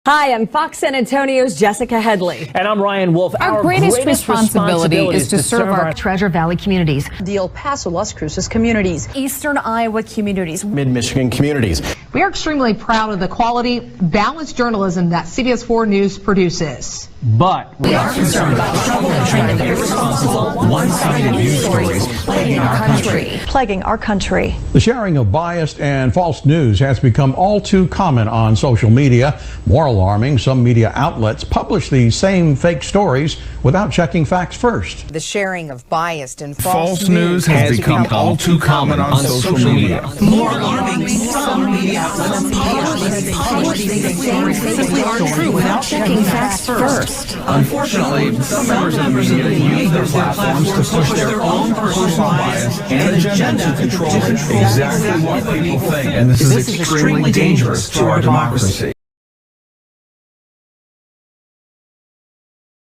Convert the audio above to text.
Hi, I'm Fox San Antonio's Jessica Headley. And I'm Ryan Wolf. Our greatest responsibility is to serve our Treasure Valley communities, the El Paso, Las Cruces communities, Eastern Iowa communities, Mid-Michigan communities. We are extremely proud of the quality, balanced journalism that CBS 4 News produces. But we are concerned about the trouble and trend of irresponsible, one-sided news stories plaguing our country. The sharing of biased and false news has become all too common on social media. More alarming, some media outlets publish these same fake stories without checking facts first. The sharing of biased and false news has become all too common on social media. More alarming, some media outlets publish these same fake stories without checking facts first. Unfortunately, some members of the media use their platforms to push their own personal bias and agenda to control exactly what people think, and this is extremely dangerous to our democracy.